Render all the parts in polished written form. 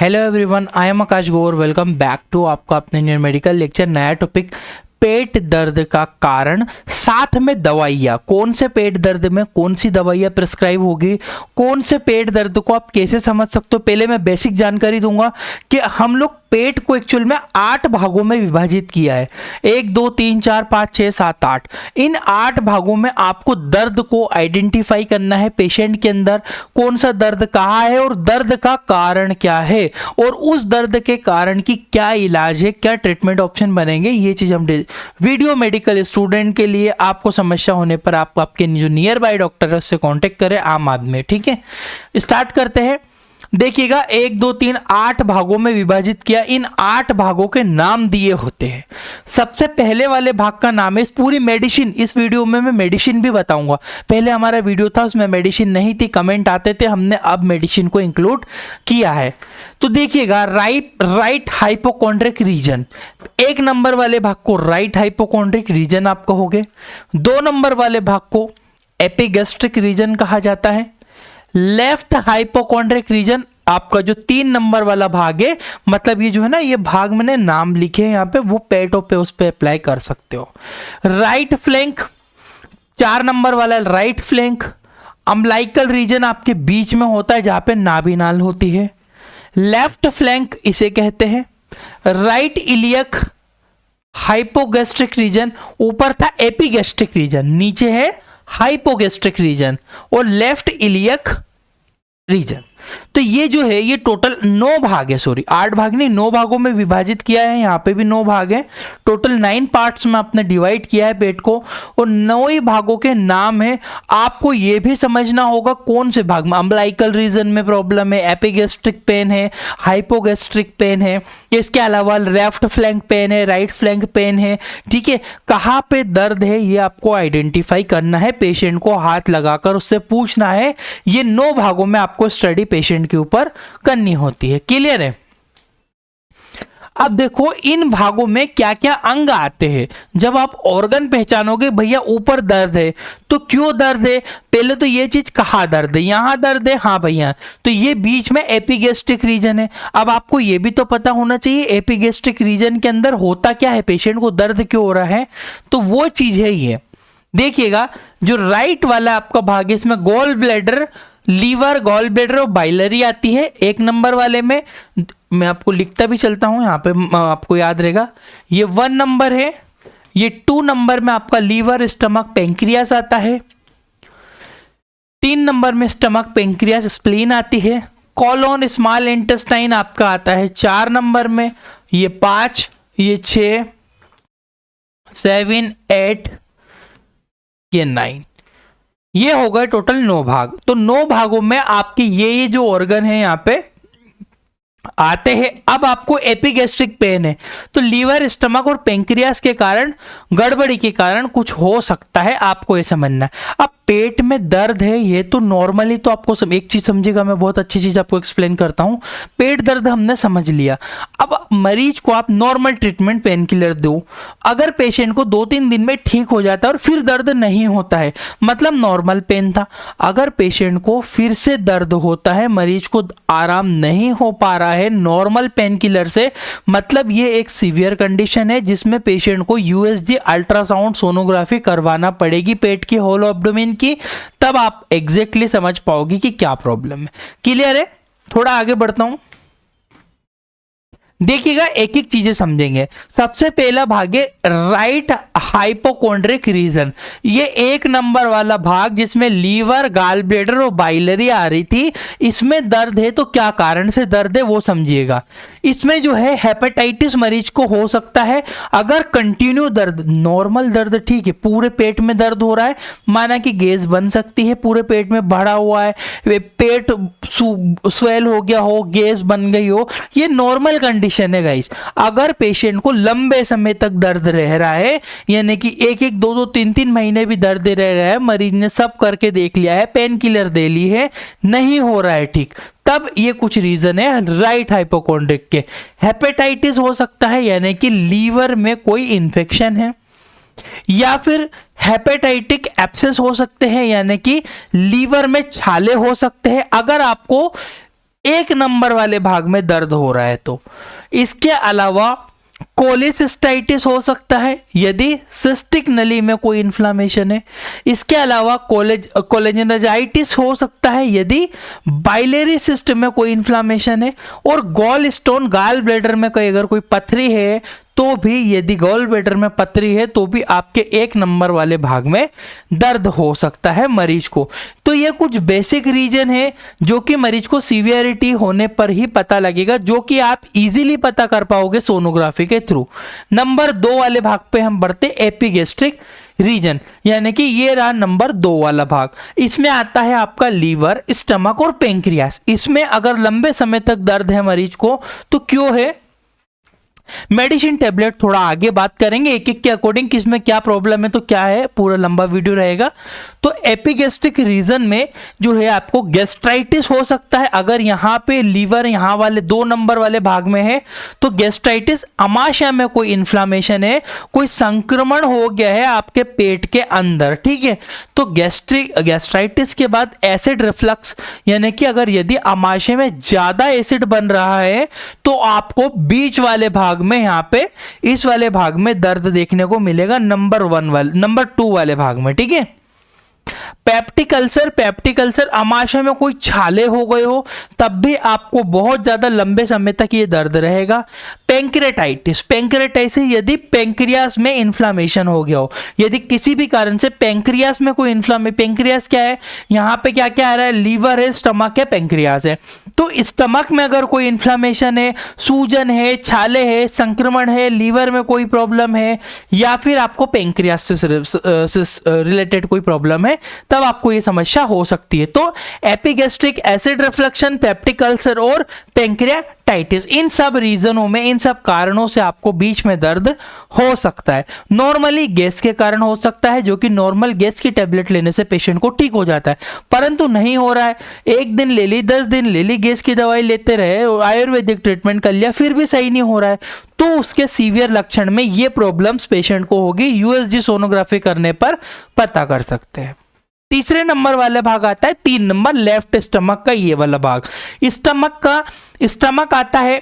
Hello everyone, I am Akash Gaur. Welcome back to आपका अपने Indian medical lecture. नया topic पेट दर्द का कारण, साथ में दवाइयाँ। कौन से पेट दर्द में कौन सी दवाइयाँ प्रिस्क्राइब होगी, कौन से पेट दर्द को आप कैसे समझ सकते हो। पहले मैं बेसिक जानकारी दूंगा कि हम लोग पेट को एक्चुअल में 8 भागों में विभाजित किया है। 1 2 3 4 5 6 7 8। इन 8 भागों में आपको दर्द को आइडेंटिफाई करना है पेशेंट के अंदर, कौन सा दर्द कहाँ है और दर्द का कारण क्या है, और उस दर्द के कारण की क्या इलाज है, क्या ट्रीटमेंट ऑप्शन बनेंगे। ये चीज हम वीडियो मेडिकल स्टूडेंट के लिए, आपको समस्या होने पर आप आपके जो नियर बाय डॉक्टर है उससे कांटेक्ट करें, आम आदमी। ठीक है, स्टार्ट करते हैं। देखिएगा, 1 2 3 8 भागों में विभाजित किया। इन 8 भागों के नाम दिए होते हैं। सबसे पहले वाले भाग का नाम है, इस पूरी मेडिसिन, इस वीडियो में मैं मेडिसिन भी बताऊंगा। पहले हमारा वीडियो था उसमें मेडिसिन नहीं थी, कमेंट आते थे, हमने अब मेडिसिन को इंक्लूड किया है। तो देखिएगा, राइट हाइपोकॉन्ड्रिक रीजन, 1 नंबर वाले भाग को राइट हाइपोकॉन्ड्रिक रीजन आप कहोगे। 2 नंबर वाले भाग को एपिगैस्ट्रिक रीजन कहा जाता है। लेफ्ट हाइपोकॉन्ड्रिक रीजन आपका जो 3 नंबर वाला भाग है, मतलब ये जो है ना, ये भाग मैंने नाम लिखे हैं यहाँ पे, वो पेटों पे उस पे अप्लाई कर सकते हो। राइट फ्लैंक 4 नंबर वाला राइट फ्लैंक, अम्बिलिकल रीजन आपके बीच में होता है जहां पे नाभिनाल होती है। लेफ्ट फ्लैंक इसे कहते हैं। राइट इलियक हाइपोगैस्ट्रिक रीजन, ऊपर था एपिगैस्ट्रिक रीजन, नीचे है हाइपोगैस्ट्रिक रीजन, और लेफ्ट इलियक रीजन। तो ये जो है, ये टोटल 9 भाग है, सॉरी 8 भाग नहीं, 9 भागों में विभाजित किया है। यहाँ पे भी 9 भाग है, टोटल 9 पार्ट्स में आपने डिवाइड किया है पेट को, और 9 ही भागों के नाम है। आपको ये भी समझना होगा कौन से भाग में अम्बिलिकल रीजन में प्रॉब्लम है, एपिगैस्ट्रिक पेन है, हाइपोगैस्ट्रिक पेन है, इसके अलावा लेफ्ट फ्लैंक पेन है, राइट फ्लैंक पेन है। ठीक है, कहाँ पे दर्द है ये आपको आइडेंटिफाई करना है, पेशेंट को हाथ लगाकर उससे पूछना है। ये 9 भागों में आपको स्टडी पेशेंट के ऊपर करनी होती है। क्लियर है? अब देखो, इन भागों में क्या क्या अंग आते हैं। जब आप ऑर्गन पहचानोगे, भैया ऊपर दर्द है तो क्यों दर्द है, पहले तो ये चीज कहाँ दर्द है, यहां दर्द है, हाँ भैया, तो ये बीच में एपिगैस्ट्रिक रीजन है। अब आपको ये भी तो पता होना चाहिए एपिगैस्ट्रिक रीजन के अंदर होता क्या है, पेशेंट को दर्द क्यों हो रहा है, तो वो चीज है ये। देखिएगा, जो राइट वाला आपका भाग है, इसमें gall bladder, liver, gall bladder और बाइलरी आती है। 1 नंबर वाले में मैं आपको लिखता भी चलता हूं, यहाँ पे आपको याद रहेगा, ये 1 नंबर है। ये 2 नंबर में आपका लीवर, स्टमक, पेंक्रियास आता है। 3 नंबर में स्टमक, पेंक्रियास, स्प्लीन आती है। कॉलोन, स्मॉल इंटेस्टाइन आपका आता है 4 नंबर में। ये 5, ये 6, 7, 8, ये 9। ये हो गए टोटल 9 भाग। तो 9 भागों में आपके ये जो ऑर्गन है यहाँ पे आते हैं। अब आपको एपिगैस्ट्रिक पेन है, तो लीवर, स्टमक और पेंक्रियास के कारण, गड़बड़ी के कारण कुछ हो सकता है, आपको ये समझना है। अब पेट में दर्द है, ये तो नॉर्मली, तो आपको एक चीज समझिएगा, मैं बहुत अच्छी चीज आपको एक्सप्लेन करता हूं। पेट दर्द हमने समझ लिया, अब मरीज को आप नॉर्मल ट्रीटमेंट पेन किलर दो। अगर पेशेंट को 2-3 दिन में ठीक हो जाता है और फिर दर्द नहीं होता है, मतलब नॉर्मल पेन था। अगर पेशेंट को फिर से दर्द होता है, मरीज को आराम नहीं हो पा रहा है नॉर्मल पेन किलर से, मतलब ये एक सीवियर कंडीशन है जिसमें पेशेंट को यूएसजी अल्ट्रासाउंड सोनोग्राफी करवाना पड़ेगी पेट की, होल एब्डोमेन की। तब आप एग्जैक्टली समझ पाओगे कि क्या प्रॉब्लम है। क्लियर है? थोड़ा आगे बढ़ता हूं, देखिएगा, एक एक चीजें समझेंगे। सबसे पहला भाग है राइट हाइपोकॉन्ड्रिक रीजन। ये 1 नंबर वाला भाग जिसमें लीवर, गॉल ब्लैडर और बाइलरी आ रही थी, इसमें दर्द है, तो क्या कारण से दर्द है वो समझिएगा। इसमें जो है हेपेटाइटिस मरीज को हो सकता है। अगर कंटिन्यू दर्द, नॉर्मल दर्द ठीक है, पूरे पेट में दर्द हो रहा है, माना कि गैस बन सकती है, पूरे पेट में भरा हुआ है, पेट स्वेल हो गया हो, गैस बन गई हो, ये नॉर्मल कंडीशन है गाइस। अगर पेशेंट को लंबे समय तक दर्द रह रहा है, यानी कि 1-1, 2-2, 3-3 महीने भी दर्द रह रहा है, मरीज ने सब करके देख लिया है, पेन किलर दे ली है, नहीं हो रहा है ठीक, तब ये कुछ रीजन है राइट हाइपोकॉन्ड्रिक के। हेपेटाइटिस हो सकता है, यानी कि लीवर में कोई इंफेक्शन है, या फिर हेपेटाइटिक एब्सेस हो सकते हैं, यानी कि लीवर में छाले हो सकते हैं। अगर आपको एक नंबर वाले भाग में दर्द हो रहा है तो। इसके अलावा कोलेसिस्टाइटिस हो सकता है यदि सिस्टिक नली में कोई इन्फ्लामेशन है। इसके अलावा कोलेजनाइटिस हो सकता है यदि बाइलेरी सिस्ट में कोई इन्फ्लामेशन है। और गॉल स्टोन, गॉल ब्लैडर में कहीं अगर कोई पथरी है तो भी, यदि गॉल ब्लैडर में पथरी है तो भी आपके एक नंबर वाले भाग में दर्द हो सकता है मरीज को। तो ये कुछ बेसिक रीजन है जो कि मरीज को सीवियरिटी होने पर ही पता लगेगा, जो कि आप इजीली पता कर पाओगे सोनोग्राफी के थ्रू। नंबर 2 वाले भाग पे हम बढ़ते, एपिगैस्ट्रिक रीजन, यानी कि ये रहा नंबर 2 वाला भाग। इसमें आता है आपका लीवर, स्टमक और पेंक्रियास। इसमें अगर लंबे समय तक दर्द है मरीज को तो क्यों है, मेडिसिन टेबलेट थोड़ा आगे बात करेंगे एक एक के अकॉर्डिंग किसमें क्या प्रॉब्लम है तो क्या है, पूरा लंबा वीडियो रहेगा। तो एपिगैस्ट्रिक रीजन में जो है आपको गैस्ट्राइटिस हो सकता है। अगर यहाँ पे लीवर यहाँ वाले 2 नंबर वाले भाग में है तो गैस्ट्राइटिस, आमाशय में कोई इन्फ्लामेशन है, कोई संक्रमण हो गया है आपके पेट के अंदर, ठीक है। तो गैस्ट्राइटिस के बाद एसिड रिफ्लक्स, यानी कि अगर यदि आमाशय में ज्यादा एसिड बन रहा है तो आपको बीच वाले भाग में, यहाँ पे इस वाले भाग में दर्द देखने को मिलेगा, नंबर 2 वाले भाग में, ठीक है। पेप्टिक अल्सर, आमाशय में कोई छाले हो गए हो तब भी आपको बहुत ज्यादा लंबे समय तक ये दर्द रहेगा। पेंक्रेटाइटिस यदि पेंक्रियास में इन्फ्लामेशन हो गया हो, यदि किसी भी कारण से पेंक्रियास में कोई पेंक्रियास क्या है, यहाँ पे क्या क्या आ रहा है, लीवर है, स्टमक है, पेंक्रियास है। तो स्टमक में अगर कोई इन्फ्लामेशन है, सूजन है, छाले है, संक्रमण है, लीवर में कोई प्रॉब्लम है या फिर आपको पेंक्रियास से रिलेटेड कोई प्रॉब्लम है, तब आपको ये समस्या हो सकती है। तो एपिगैस्ट्रिक, एसिड रिफ्लक्शन, पेप्टिक अल्सर और पेंक्रियाटाइटिस, इन सब रीजनों में, इन सब कारणों से आपको बीच में दर्द हो सकता है। नॉर्मली गैस के कारण हो सकता है, जो कि नॉर्मल गैस की टेबलेट लेने से पेशेंट को ठीक हो जाता है, परंतु नहीं हो रहा है, 1 दिन ले ली, 10 दिन ले ली, गैस की दवाई लेते रहे, आयुर्वेदिक ट्रीटमेंट कर लिया, फिर भी सही नहीं हो रहा है, तो उसके सीवियर लक्षण में ये प्रॉब्लम्स पेशेंट को होगी, यूएसजी सोनोग्राफी करने पर पता कर सकते हैं। तीसरे नंबर वाला भाग आता है 3 नंबर, लेफ्ट स्टमक का ये वाला भाग। स्टमक आता है,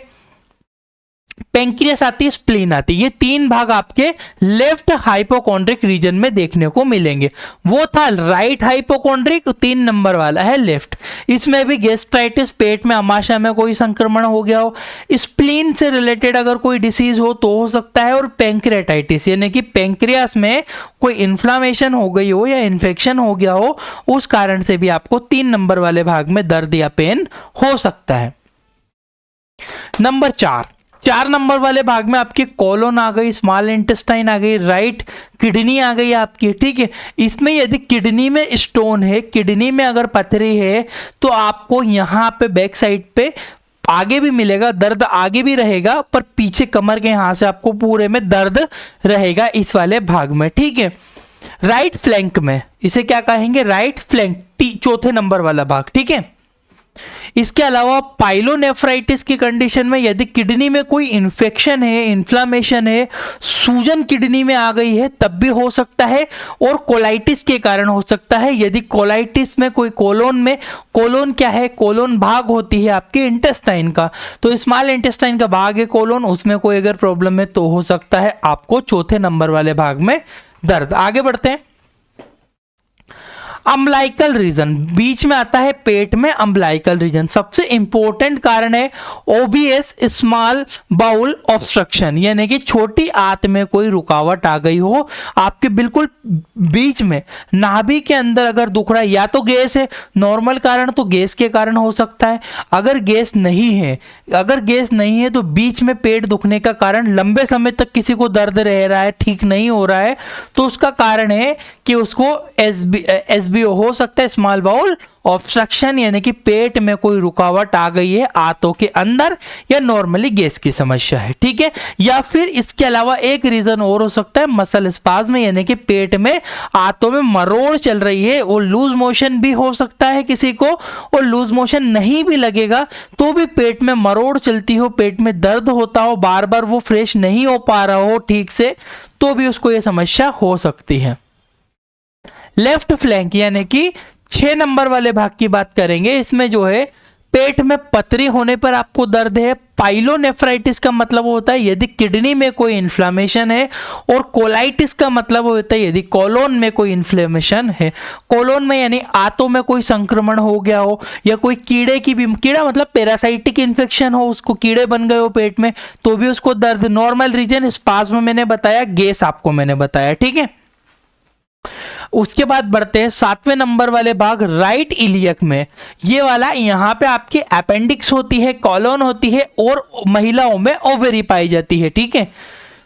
पेंक्रियास आती है, स्प्लीन आती है, ये 3 भाग आपके लेफ्ट हाइपोकॉन्ड्रिक रीजन में देखने को मिलेंगे। वो था राइट हाइपोकॉन्ड्रिक, 3 नंबर वाला है लेफ्ट। इसमें भी गैस्ट्राइटिस, पेट में आमाशय में कोई संक्रमण हो गया हो, स्प्लीन से रिलेटेड अगर कोई डिसीज हो तो हो सकता है, और पेंक्रेटाइटिस यानी कि पेंक्रियास में कोई इन्फ्लामेशन हो गई हो या इन्फेक्शन हो गया हो, उस कारण से भी आपको 3 नंबर वाले भाग में दर्द या पेन हो सकता है। नंबर 4 नंबर वाले भाग में आपकी कोलोन आ गई, स्मॉल इंटेस्टाइन आ गई, राइट किडनी आ गई आपकी, ठीक है। इसमें यदि किडनी में स्टोन है, किडनी में अगर पथरी है तो आपको यहाँ पे बैक साइड पे आगे भी मिलेगा, दर्द आगे भी रहेगा, पर पीछे कमर के यहाँ से आपको पूरे में दर्द रहेगा इस वाले भाग में, ठीक है। राइट फ्लैंक में, इसे क्या कहेंगे, राइट फ्लैंक, 4थे नंबर वाला भाग, ठीक है। इसके अलावा पाइलोनेफ्राइटिस की कंडीशन में यदि किडनी में कोई इन्फेक्शन है, इन्फ्लामेशन है, सूजन किडनी में आ गई है तब भी हो सकता है, और कोलाइटिस के कारण हो सकता है। यदि कोलाइटिस में कोई कोलोन क्या है, कोलोन भाग होती है आपके इंटेस्टाइन का, तो स्मॉल इंटेस्टाइन का भाग है कोलोन, उसमें कोई अगर प्रॉब्लम है तो हो सकता है आपको 4थे नंबर वाले भाग में दर्द। आगे बढ़ते हैं। अम्बलाइकल रीजन, बीच में आता है पेट में अम्बलाइकल रीजन। सबसे इंपॉर्टेंट कारण है ओबीएस, स्मॉल बाउल ऑब्स्ट्रक्शन, यानी कि छोटी आंत में कोई रुकावट आ गई हो आपके बिल्कुल बीच में, नाभि के अंदर अगर दुख रहा है, या तो गैस है, नॉर्मल कारण तो गैस के कारण हो सकता है। अगर गैस नहीं है तो बीच में पेट दुखने का कारण, लंबे समय तक किसी को दर्द रह रहा है, ठीक नहीं हो रहा है, तो उसका कारण है कि उसको एसबीओ हो सकता है, स्मॉल बाउल ऑब्स्ट्रक्शन, यानी कि पेट में कोई रुकावट आ गई है आंतों के अंदर, या नॉर्मली गैस की समस्या है, ठीक है। या फिर इसके अलावा एक रीजन और हो सकता है मसल स्पाज्म, यानी कि पेट में आंतों में मरोड़ चल रही है, वो लूज मोशन भी हो सकता है किसी को, और लूज मोशन नहीं भी लगेगा तो भी पेट में मरोड़ चलती हो, पेट में दर्द होता हो, बार बार वो फ्रेश नहीं हो पा रहा हो ठीक से, तो भी उसको ये समस्या हो सकती है। लेफ्ट फ्लैंक यानी कि 6 नंबर वाले भाग की बात करेंगे, इसमें जो है पेट में पथरी होने पर आपको दर्द है। पाइलोनेफ्राइटिस का मतलब होता है यदि किडनी में कोई इन्फ्लामेशन है, और कोलाइटिस का मतलब होता है यदि कोलोन में कोई इन्फ्लेमेशन है। कोलोन में यानी आंतों में कोई संक्रमण हो गया हो, या कोई कीड़े की भी, कीड़ा मतलब पैरासाइटिक इन्फेक्शन हो, उसको कीड़े बन गए हो पेट में, तो भी उसको दर्द। नॉर्मल रीजन स्पाज्म मैंने बताया, गैस आपको मैंने बताया, ठीक है। उसके बाद बढ़ते हैं 7वें नंबर वाले भाग, राइट इलियक में। ये वाला, यहाँ पे आपकी अपेंडिक्स होती है, कॉलोन होती है, और महिलाओं में ओवेरी पाई जाती है, ठीक है।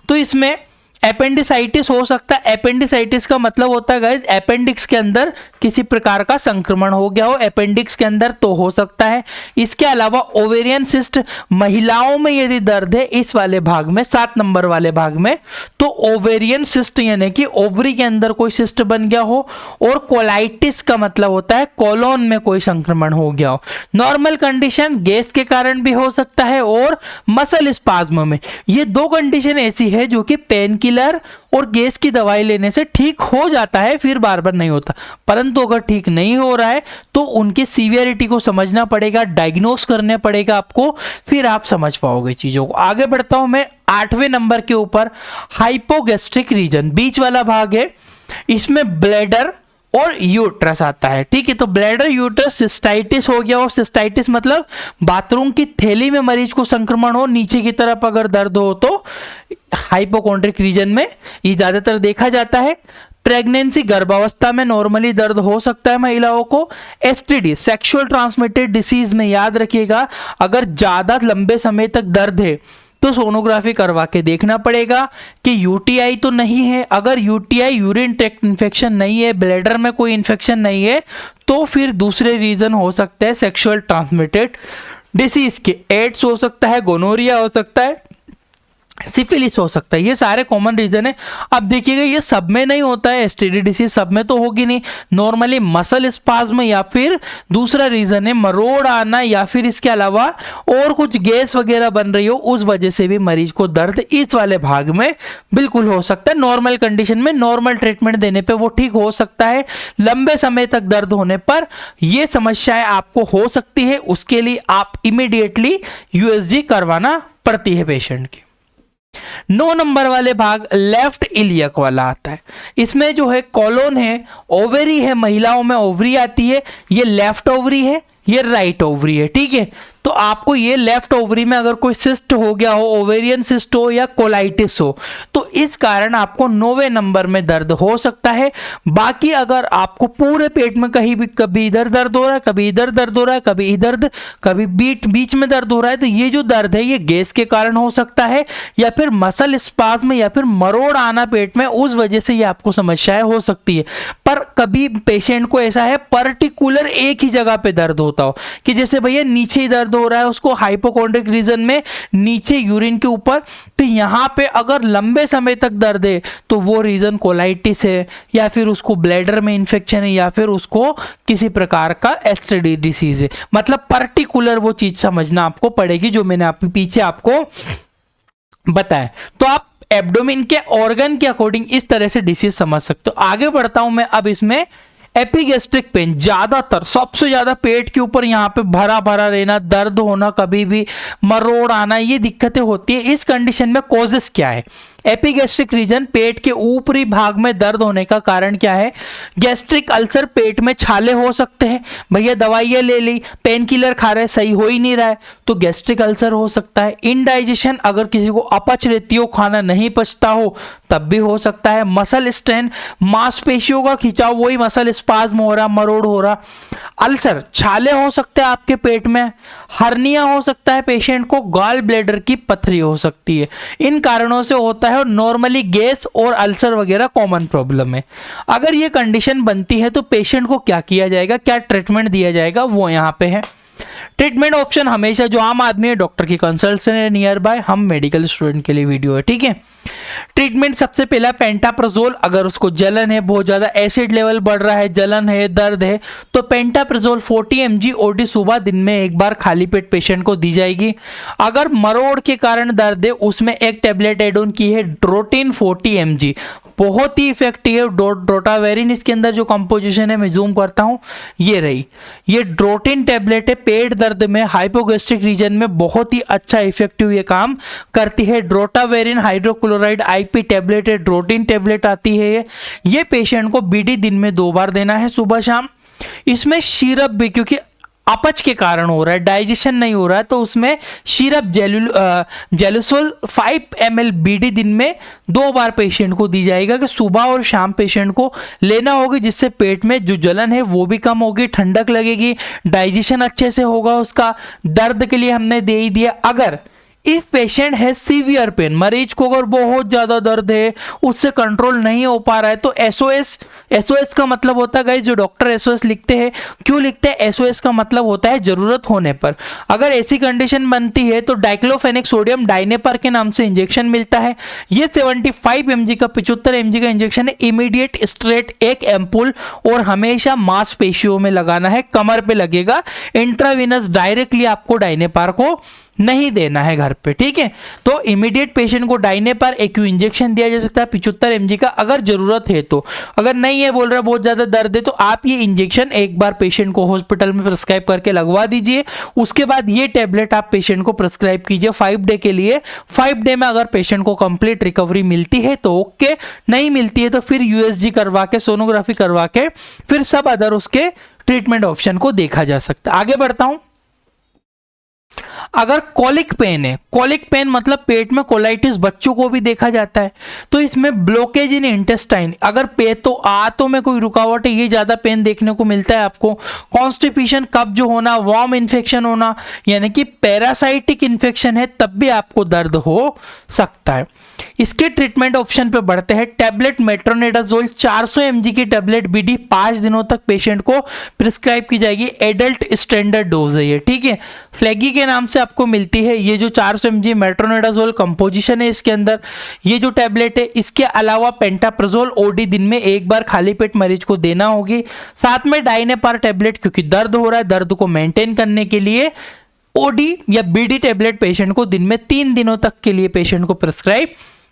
तो इसमें एपेंडिसाइटिस हो सकता है। एपेंडिसाइटिस का मतलब होता है गाइस, अपेंडिक्स के अंदर किसी प्रकार का संक्रमण हो गया हो अपेंडिक्स के अंदर, तो हो सकता है। इसके अलावा ओवेरियन सिस्ट, महिलाओं में यदि दर्द है इस वाले भाग में, 7 नंबर वाले भाग में, तो ओवेरियन सिस्ट यानी कि ओवरी के अंदर कोई सिस्ट बन गया हो। और कोलाइटिस का मतलब होता है कोलोन में कोई संक्रमण हो गया हो। नॉर्मल कंडीशन गैस के कारण भी हो सकता है, और मसल स्पाज्म में। ये दो कंडीशन ऐसी है जो कि पेन किलर और गैस की दवाई लेने से ठीक हो जाता है, फिर बार बार नहीं होता। परंतु अगर ठीक नहीं हो रहा है तो उनकी सीवियरिटी को समझना पड़ेगा, डायग्नोस करने पड़ेगा आपको, फिर आप समझ पाओगे चीजों को। आगे बढ़ता हूं मैं 8वें नंबर के ऊपर, हाइपोगैस्ट्रिक रीजन, बीच वाला भाग है। इसमें ब्लैडर और यूट्रस आता है, ठीक है। तो ब्लैडर, यूट्रस, सिस्टाइटिस हो गया, और सिस्टाइटिस मतलब बाथरूम की थैली में मरीज को संक्रमण हो, नीचे की तरफ अगर दर्द हो तो हाइपोकॉन्ड्रिक रीजन में ये ज्यादातर देखा जाता है। प्रेगनेंसी, गर्भावस्था में नॉर्मली दर्द हो सकता है महिलाओं को। एसटीडी, सेक्सुअल ट्रांसमिटेड डिसीज में याद रखिएगा, अगर ज्यादा लंबे समय तक दर्द है तो सोनोग्राफी करवा के देखना पड़ेगा कि यूटीआई तो नहीं है। अगर यूटीआई, यूरिन ट्रैक्ट इन्फेक्शन नहीं है, ब्लैडर में कोई इन्फेक्शन नहीं है, तो फिर दूसरे रीजन हो सकते हैं सेक्सुअल ट्रांसमिटेड डिसीज के। एड्स हो सकता है, गोनोरिया हो सकता है, सिफिलिस हो सकता है, ये सारे कॉमन रीजन है। अब देखिएगा ये सब में नहीं होता है, एसटीडी डिसीज सब में तो होगी नहीं। नॉर्मली मसल स्पाज्म, या फिर दूसरा रीजन है मरोड़ आना, या फिर इसके अलावा और कुछ गैस वगैरह बन रही हो, उस वजह से भी मरीज को दर्द इस वाले भाग में बिल्कुल हो सकता है। नॉर्मल कंडीशन में नॉर्मल ट्रीटमेंट देने पे वो ठीक हो सकता है। लंबे समय तक दर्द होने पर ये समस्याएं आपको हो सकती है, उसके लिए आप इमीडिएटली यूएसजी करवाना पड़ती है पेशेंट की। 9 नंबर वाले भाग, लेफ्ट इलियक वाला आता है। इसमें जो है कॉलोन है, ओवरी है, महिलाओं में ओवरी आती है, ये लेफ्ट ओवरी है, ये राइट ओवरी है, ठीक है। तो आपको ये लेफ्ट ओवरी में अगर कोई सिस्ट हो गया हो, ओवेरियन सिस्ट हो या कोलाइटिस हो, तो इस कारण आपको 9वें नंबर में दर्द हो सकता है। बाकी अगर आपको पूरे पेट में कहीं भी, कभी इधर दर्द हो रहा है, कभी इधर दर्द हो रहा है, कभी इधर, कभी बीच में दर्द हो रहा है, तो ये जो दर्द है ये गैस के कारण हो सकता है, या फिर मसल स्पाज्म, या फिर मरोड़ आना पेट में, उस वजह से ये आपको समस्याएं हो सकती है। पर कभी पेशेंट को ऐसा है पर्टिकुलर एक ही जगह पे दर्द होता हो, कि जैसे भैया नीचे ही दर्द हो रहा है उसको, हाइपोकॉन्ड्रिक रीजन में नीचे यूरिन के ऊपर, तो यहां पे अगर लंबे समय तक दर्द है तो वो रीजन कोलाइटिस है, या फिर उसको ब्लैडर में इंफेक्शन है, या फिर उसको किसी प्रकार का एसटीडी डिसीज है। मतलब पर्टिकुलर वो चीज समझना आपको पड़ेगी जो मैंने पीछे आपको बताया। तो आप एब्डोमेन के ऑर्गन के अकॉर्डिंग इस तरह से डिसीज समझ सकते हो। आगे बढ़ता हूं मैं अब इसमें, एपिगैस्ट्रिक पेन, ज्यादातर सबसे ज्यादा पेट के ऊपर यहाँ पे भरा भरा रहना, दर्द होना, कभी भी मरोड़ आना, ये दिक्कतें होती है। इस कंडीशन में कॉजेस क्या है? एपिगैस्ट्रिक रीजन, पेट के ऊपरी भाग में दर्द होने का कारण क्या है? गैस्ट्रिक अल्सर, पेट में छाले हो सकते हैं। भैया दवाइयां ले ली, पेन किलर खा रहे, सही हो ही नहीं रहा है, तो गैस्ट्रिक अल्सर हो सकता है। इनडाइजेशन, अगर किसी को अपच रहती हो, खाना नहीं पचता हो, तब भी हो सकता है। मसल स्ट्रेन, मांसपेशियों का खिंचाव, वही मसल स्पाज्म हो रहा, मरोड़ हो रहा। अल्सर, छाले हो सकते हैं आपके पेट में। हर्निया हो सकता है पेशेंट को। गॉल ब्लैडर की पथरी हो सकती है। इन कारणों से होता है, और नॉर्मली गैस और अल्सर वगैरह कॉमन प्रॉब्लम है। अगर ये कंडीशन बनती है तो पेशेंट को क्या किया जाएगा, क्या ट्रीटमेंट दिया जाएगा, वो यहाँ पे है। ट्रीटमेंट ऑप्शन हमेशा जो आम आदमी है, डॉक्टर की कंसल्टेशन है नियर बाय, हम मेडिकल स्टूडेंट के लिए वीडियो है, ठीक है। ट्रीटमेंट सबसे पहला पेंटाप्राजोल, अगर उसको जलन है, बहुत ज्यादा एसिड लेवल बढ़ रहा है, जलन है, दर्द है, तो पेंटाप्राजोल 40 mg ओडी सुबह दिन में एक बार खाली पेट पेशेंट को दी जाएगी। अगर मरोड़ के कारण दर्द है, उसमें एक टेबलेट एड ऑन की है ड्रोटिन 40 mg, बहुत ही इफेक्टिव ड्रोटावेरिन इसके अंदर जो कंपोजिशन है, मैं जूम करता हूँ, ये रही, ये ड्रोटिन टेबलेट है। पेट दर्द में, हाइपोगैस्ट्रिक रीजन में बहुत ही अच्छा इफेक्टिव ये काम करती है। ड्रोटावेरिन हाइड्रोक्लोराइड आईपी टेबलेट है, ड्रोटिन टेबलेट आती है ये पेशेंट को बीडी दिन में 2 बार देना है, सुबह शाम। इसमें सिरप भी, क्योंकि अपच के कारण हो रहा है, डाइजेशन नहीं हो रहा है, तो उसमें सिरप जेलुसोल 5 ml बीडी दिन में 2 बार पेशेंट को दी जाएगा, कि सुबह और शाम पेशेंट को लेना होगी, जिससे पेट में जो जलन है वो भी कम होगी, ठंडक लगेगी, डाइजेशन अच्छे से होगा उसका। दर्द के लिए हमने दे ही दिया। अगर इफ पेशेंट है सीवियर पेन, मरीज को अगर बहुत ज्यादा दर्द है, उससे कंट्रोल नहीं हो पा रहा है, तो एसओएस का मतलब होता है गाइस, जो डॉक्टर एसओएस लिखते हैं, क्यों लिखते हैं? एसओएस का मतलब होता है जरूरत होने पर। अगर ऐसी कंडीशन बनती है तो डाइक्लोफेनेक सोडियम डाइनेपर के नाम से इंजेक्शन मिलता है। ये 75 mg का 75 mg का इंजेक्शन है, इमीडिएट स्ट्रेट 1 एम्पुल, और हमेशा मांसपेशियों में लगाना है, कमर पे लगेगा। इंट्रावेनस डायरेक्टली आपको डाइनेपर को नहीं देना है घर पे, ठीक है। तो इमीडिएट पेशेंट को डाइनेपर एक्यू इंजेक्शन दिया जा सकता है 75 mg का, अगर जरूरत है तो। अगर नहीं है, बोल रहा है बहुत ज्यादा दर्द है, तो आप ये इंजेक्शन एक बार पेशेंट को हॉस्पिटल में प्रिस्क्राइब करके लगवा दीजिए। उसके बाद ये टेबलेट आप पेशेंट को प्रिस्क्राइब कीजिए 5 डे के लिए। 5 डे में अगर पेशेंट को कंप्लीट रिकवरी मिलती है तो ओके, नहीं मिलती है तो फिर यूएसजी करवा के, सोनोग्राफी करवा के, फिर सब अदर उसके ट्रीटमेंट ऑप्शन को देखा जा सकता है। आगे बढ़ता हूं। अगर कॉलिक पेन है, कॉलिक पेन मतलब पेट में कोलाइटिस बच्चों को भी देखा जाता है, तो इसमें ब्लॉकेज इन इंटेस्टाइन, अगर पेट तो आंतों में कोई रुकावट है, ये ज्यादा पेन देखने को मिलता है आपको। कॉन्स्टिपेशन, कब्ज होना, वॉर्म इन्फेक्शन होना, यानी कि पैरासाइटिक इन्फेक्शन है, तब भी आपको दर्द हो सकता है। इसके ट्रीटमेंट ऑप्शन पे बढ़ते हैं। टैबलेट मेट्रोनिडाजोल 400 mg की टैबलेट बीडी 5 दिनों तक पेशेंट को प्रिस्क्राइब की जाएगी। एडल्ट स्टैंडर्ड डोज है ये, ठीक है, फ्लैगी के नाम से आपको मिलती है। ये जो 400 mg मेट्रोनिडाजोल कंपोजिशन है इसके अंदर, ये जो टैबलेट है, इसके अलावा पेंटाप्राजोल ओडी दिन में 1 बार खाली पेट मरीज को देना होगी। साथ में डाइनेपार टैबलेट, क्योंकि दर्द हो रहा है, दर्द को मेंटेन करने के लिए ओडी या बीडी टैबलेट पेशेंट को दिन में 3 दिनों तक के लिए पेशेंट को प्रिस्क्राइब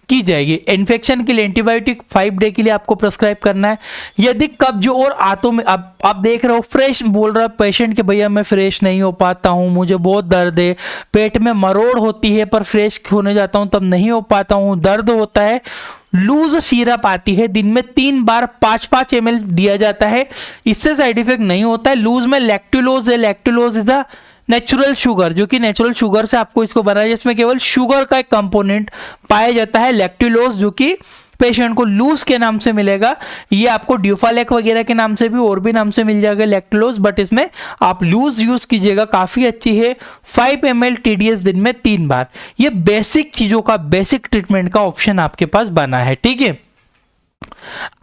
की जाएगी। इन्फेक्शन के लिए एंटीबायोटिक 5 डे के लिए आपको प्रिस्क्राइब करना है। यदि कब्ज और आंतों में, अब आप देख रहे हो फ्रेश बोल रहा है पेशेंट कि भैया मैं फ्रेश नहीं हो पाता हूँ, मुझे बहुत दर्द है, पेट में मरोड़ होती है पर फ्रेश होने जाता हूँ तब नहीं हो पाता हूँ, दर्द होता है। लूज सिरप आती है, दिन में 3 बार 5-5 ml दिया जाता है, इससे साइड इफेक्ट नहीं होता है। लूज में लैक्टुलोज है, lactulose is the natural sugar, जो कि नेचुरल शुगर से आपको इसको बनाया, जिसमें केवल शुगर का एक कंपोनेंट पाया जाता है लैक्टुलोज, जो कि पेशेंट को लूज के नाम से मिलेगा। ये आपको ड्यूफालेक वगैरह के नाम से भी और भी नाम से मिल जाएगा लैक्टुलोज, बट इसमें आप लूज यूज कीजिएगा, काफी अच्छी है। 5 ml TDS दिन में 3 बार। ये बेसिक चीजों का, बेसिक ट्रीटमेंट का ऑप्शन आपके पास बना है, ठीक है।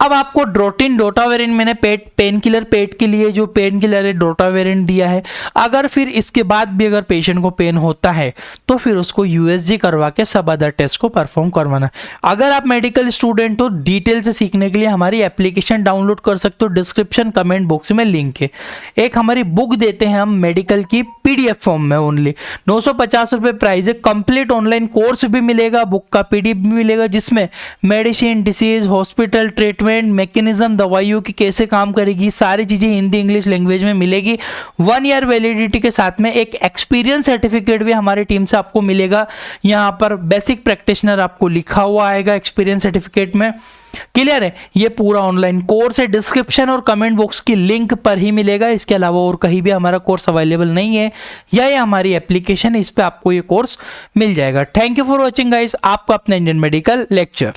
अब आपको ड्रोटिन डोटावेरिन, मैंने पेन किलर, पेट के लिए जो पेन किलर है डोटावेरिन दिया है। अगर फिर इसके बाद भी अगर पेशेंट को पेन होता है तो फिर उसको यूएसजी करवा के सब अदर टेस्ट को परफॉर्म करवाना। अगर आप मेडिकल स्टूडेंट हो, डिटेल से सीखने के लिए हमारी एप्लीकेशन डाउनलोड कर सकते हो, डिस्क्रिप्शन कमेंट बॉक्स में लिंक है। एक हमारी बुक देते हैं हम मेडिकल की PDF फॉर्म में, ओनली 950 रुपये प्राइस है। कंप्लीट ऑनलाइन कोर्स भी मिलेगा, बुक का PDF भी मिलेगा, जिसमें medicine, disease, hospital, treatment, mechanism, दवाइयों की कैसे काम करेगी, सारी चीजें हिंदी इंग्लिश लैंग्वेज में मिलेगी। 1 ईयर वैलिडिटी के साथ में एक एक्सपीरियंस सर्टिफिकेट भी हमारी टीम से आपको मिलेगा। यहाँ पर बेसिक प्रैक्टिशनर आपको लिखा हुआ आएगा एक्सपीरियंस सर्टिफिकेट में। क्लियर है? ये पूरा ऑनलाइन कोर्स है, डिस्क्रिप्शन और कमेंट बॉक्स की लिंक पर ही मिलेगा। इसके अलावा और कहीं भी हमारा कोर्स अवेलेबल नहीं है, या ये हमारी एप्लीकेशन है, इस पे आपको ये कोर्स मिल जाएगा। Thank you for watching guys, आपका अपना इंडियन मेडिकल लेक्चर।